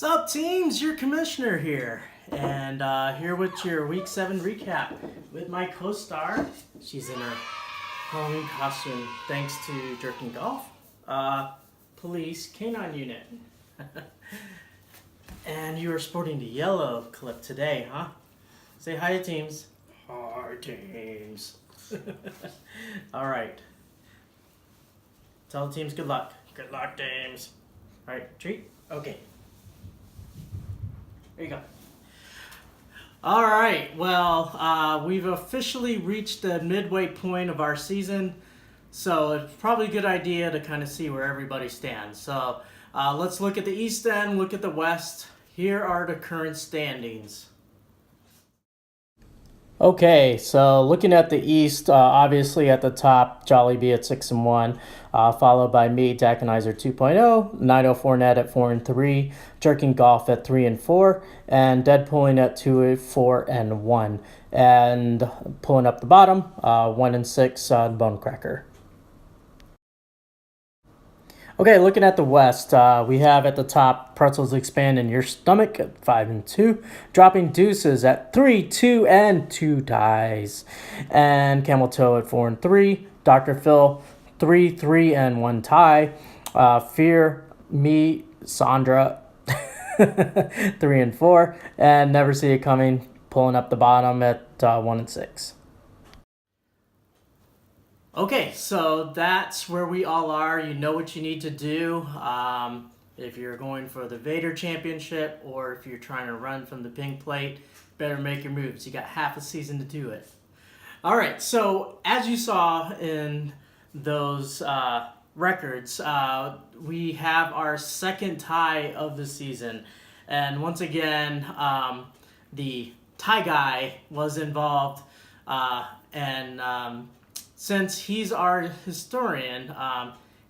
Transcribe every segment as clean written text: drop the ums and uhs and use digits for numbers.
What's up, teams? Your commissioner here, and here with your Week 7 recap with my co-star. She's in her Halloween costume thanks to Jerking Golf, Police Canine Unit. And you are sporting the yellow clip today, huh? Say hi to teams. Hi, teams. All right. Tell the teams good luck. Good luck, teams. All right, treat? Okay. There you go. All right, well, we've officially reached the midway point of our season, so it's probably a good idea to kind of see where everybody stands. So let's look at the East End, look at the West. Here are the current standings. Okay, so looking at the East, obviously at the top, Jollibee at 6-1, followed by me, Dakanizer 2.0, 904 Net at 4-3, Jerking Golf at 3-4, and Dead Pulling at 2-4-1, and pulling up the bottom, 1-6, Bone Cracker. Okay, looking at the West, we have at the top Pretzels Expand in Your Stomach at 5-2, Dropping Deuces at 3-2 and 2 ties, and Camel Toe at 4-3, Dr. Phil 3-3 and 1 tie, Fear Me Sandra 3-4, and Never See It Coming pulling up the bottom at 1-6. Okay, so that's where we all are. You know what you need to do if you're going for the Vader Championship or if you're trying to run from the pink plate. Better make your moves. You got half a season to do it. All right, so as you saw in those records, we have our second tie of the season. And once again, the tie guy was involved and since he's our historian,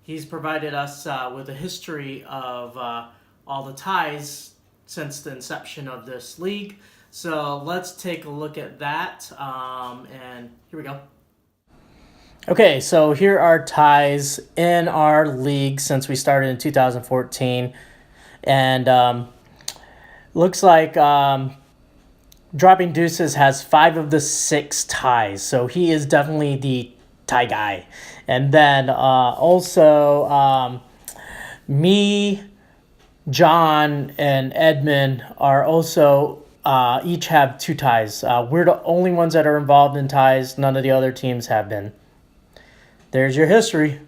he's provided us with a history of all the ties since the inception of this league. So let's take a look at that, and here we go. Okay, so here are ties in our league since we started in 2014, and looks like Dropping Deuces has 5 of the 6 ties, so he is definitely the tie guy. And then also me, John, and Edmund are also each have 2 ties. We're the only ones that are involved in ties. None of the other teams have been. There's your history.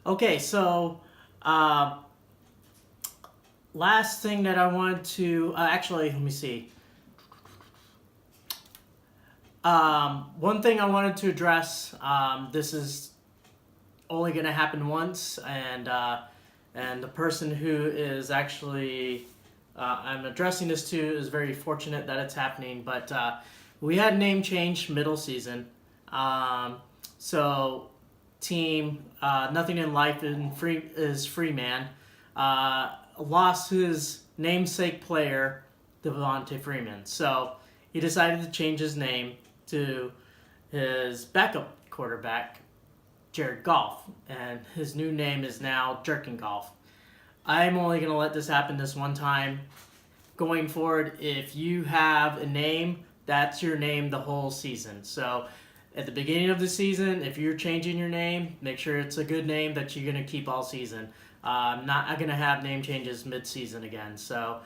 Okay, so last thing that I wanted to actually, let me see. One thing I wanted to address, this is only going to happen once, and the person who is actually I'm addressing this to is very fortunate that it's happening, but we had name change middle season. So team Nothing in Life is Free Man lost his namesake player, Devontae Freeman. So he decided to change his name to his backup quarterback, Jared Goff, and his new name is now Jerking Golf. I'm only going to let this happen this one time. Going forward, if you have a name, that's your name the whole season. So at the beginning of the season, if you're changing your name, make sure it's a good name that you're going to keep all season. I'm not going to have name changes mid-season again. So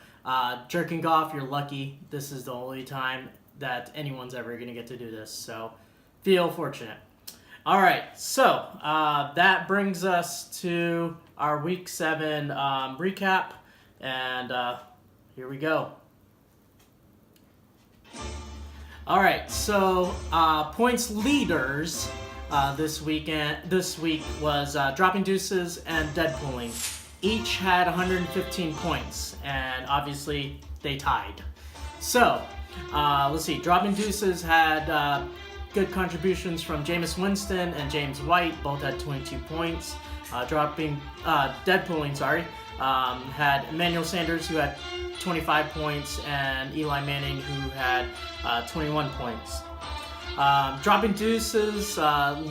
Jerking Golf, you're lucky. This is the only time that anyone's ever going to get to do this. So feel fortunate. All right, so that brings us to our Week 7 recap, and here we go. All right, so points leaders this week was Dropping Deuces and Dead Pulling. each had 115 points, and obviously they tied. So, let's see. Dropping Deuces had good contributions from Jameis Winston and James White. Both had 22 points. Deadpooling, had Emmanuel Sanders, who had 25 points, and Eli Manning, who had 21 points. Dropping Deuces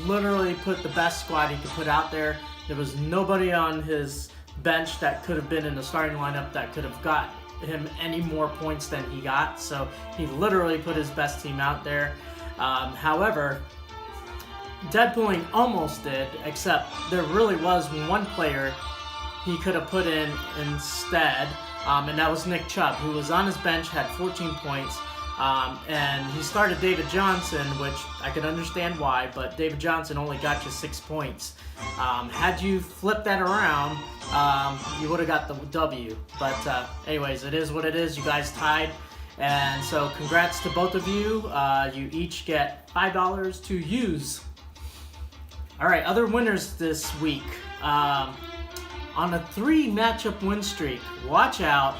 literally put the best squad he could put out there. There was nobody on his bench that could have been in the starting lineup that could have got him any more points than he got. So he literally put his best team out there. However, Deadpooling almost did, except there really was one player he could have put in instead, and that was Nick Chubb, who was on his bench, had 14 points. And he started David Johnson, which I could understand why, but David Johnson only got you 6 points. Had you flipped that around, you would have got the W. But anyways, it is what it is. You guys tied. And so congrats to both of you. You each get $5 to use. All right, other winners this week. On a 3-matchup win streak, watch out.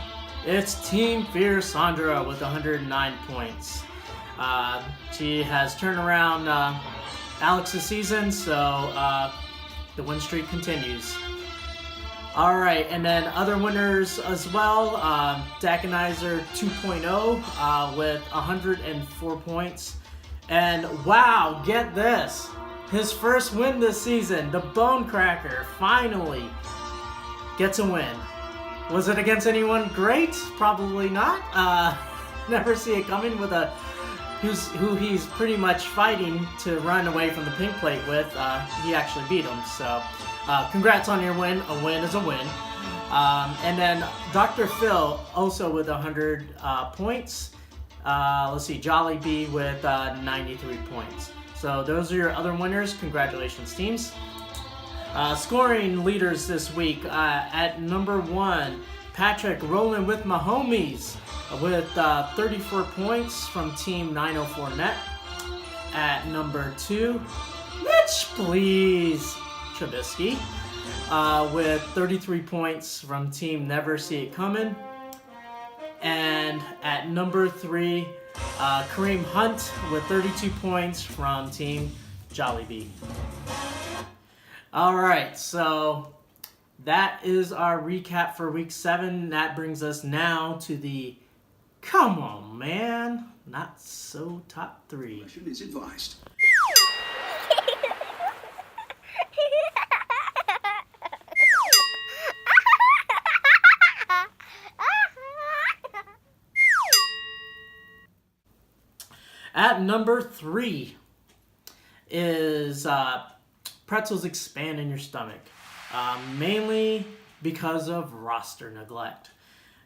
It's Team Fear Sandra with 109 points. She has turned around Alex's season, so the win streak continues. All right, and then other winners as well. Dakanizer 2.0 with 104 points. And wow, get this. His first win this season, the Bone Cracker, finally gets a win. Was it against anyone great? Probably not. Never see it coming with who he's pretty much fighting to run away from the pink plate with. He actually beat him. So congrats on your win. A win is a win. And then Dr. Phil also with 100 points. Let's see, Jolly Bee with 93 points. So those are your other winners. Congratulations, teams. Scoring leaders this week, at number 1, Patrick rolling with my homies with 34 points from Team 904 Net. At number 2, Mitch Please Trubisky with 33 points from Team Never See It Coming. And at number 3, Kareem Hunt with 32 points from Team Jollibee. All right, so that is our recap for Week 7. That brings us now to the, come on, man, not so top 3. Is advised. At number 3 is pretzels expand in your stomach, mainly because of roster neglect.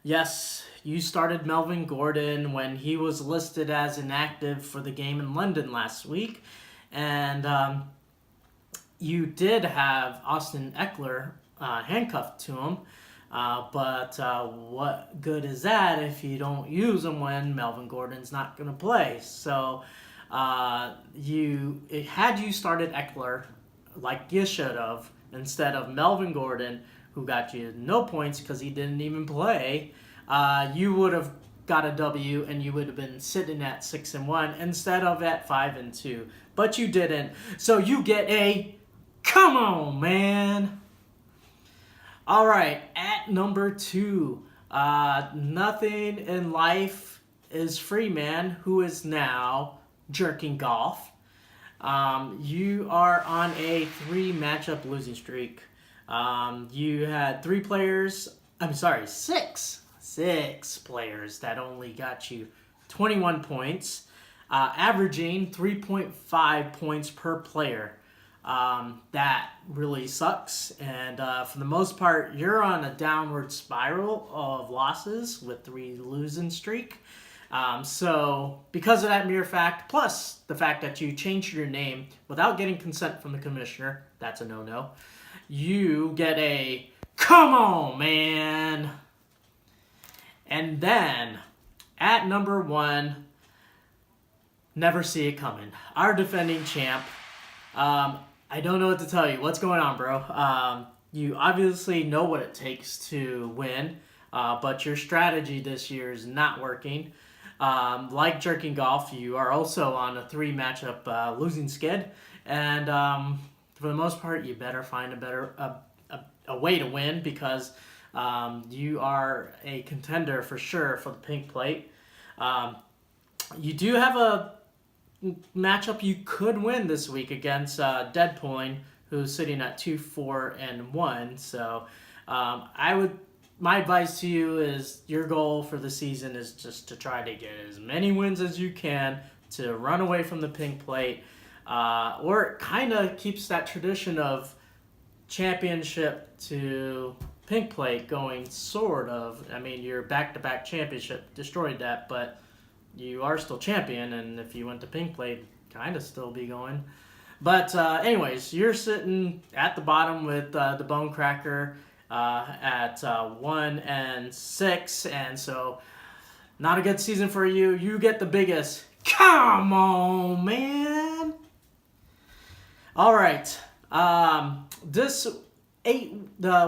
Yes, you started Melvin Gordon when he was listed as inactive for the game in London last week, and you did have Austin Eckler handcuffed to him, but what good is that if you don't use him when Melvin Gordon's not going to play? So had you started Eckler like you should have, instead of Melvin Gordon, who got you no points because he didn't even play, you would have got a W and you would have been sitting at 6-1 instead of at 5-2. But you didn't, so you get a come on, man. All right, at number 2, nothing in life is free, man. Who is now jerking golf? You are on a 3-matchup losing streak. You had 6 players that only got you 21 points, averaging 3.5 points per player. That really sucks, and for the most part, you're on a downward spiral of losses with 3 losing streak. So because of that mere fact, plus the fact that you changed your name without getting consent from the commissioner, that's a no-no, you get a come on, man. And then at number 1, Never See It Coming, our defending champ. I don't know what to tell you. What's going on, bro? you obviously know what it takes to win, but your strategy this year is not working. Like Jerking Golf, you are also on a 3 matchup losing skid, and for the most part, you better find a way to win because you are a contender for sure for the pink plate. You do have a matchup you could win this week against Deadpoint, who's sitting at 2-4-1. So my advice to you is your goal for the season is just to try to get as many wins as you can to run away from the pink plate, or it kind of keeps that tradition of championship to pink plate going, sort of. I mean, your back-to-back championship destroyed that, but you are still champion, and if you went to pink plate, kind of still be going. But anyways, you're sitting at the bottom with the Bone Cracker at 1-6, and so not a good season for you. You get the biggest. Come on, man. All right. The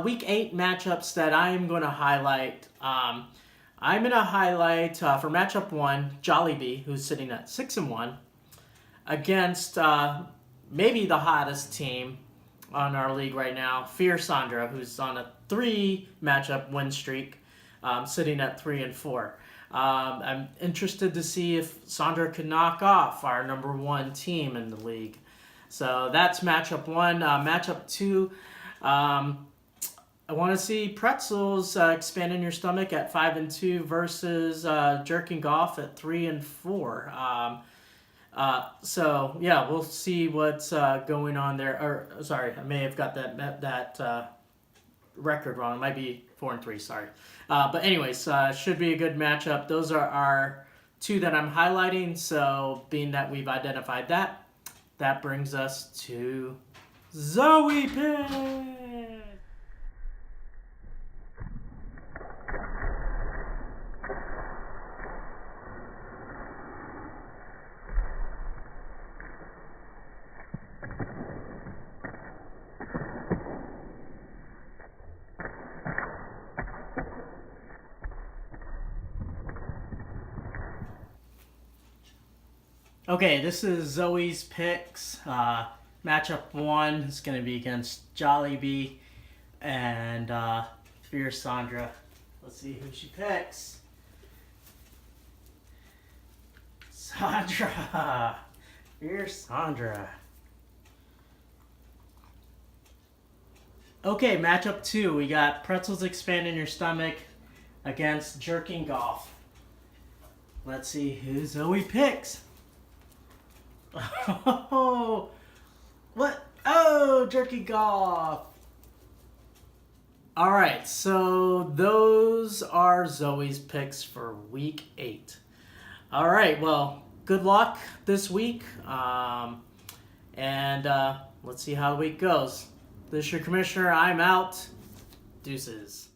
week 8 matchups that I'm going to highlight. I'm going to highlight for matchup 1, Jollibee, who's sitting at 6-1, against maybe the hottest team on our league right now, Fear Sandra, who's on a 3-matchup win streak, sitting at 3-4. I'm interested to see if Sandra can knock off our number 1 team in the league. So that's matchup 1. Matchup 2, I want to see Pretzels expanding your stomach at 5-2 versus Jerking Golf at 3-4. So yeah, we'll see what's going on there. Or sorry, I may have got that record wrong. It might be 4-3. Sorry, but anyways, should be a good matchup. Those are our 2 that I'm highlighting. So being that we've identified that brings us to Zoe Pitt. Okay, this is Zoe's picks. Matchup 1 is going to be against Jollibee and Fear Sandra. Let's see who she picks. Sandra. Fear Sandra. Okay, matchup 2. We got Pretzels Expanding Your Stomach against Jerking Golf. Let's see who Zoe picks. Oh, what? Oh, Jerky Golf. All right, so those are Zoe's picks for week 8. All right, well, good luck this week, and let's see how the week goes. This is your commissioner. I'm out. Deuces.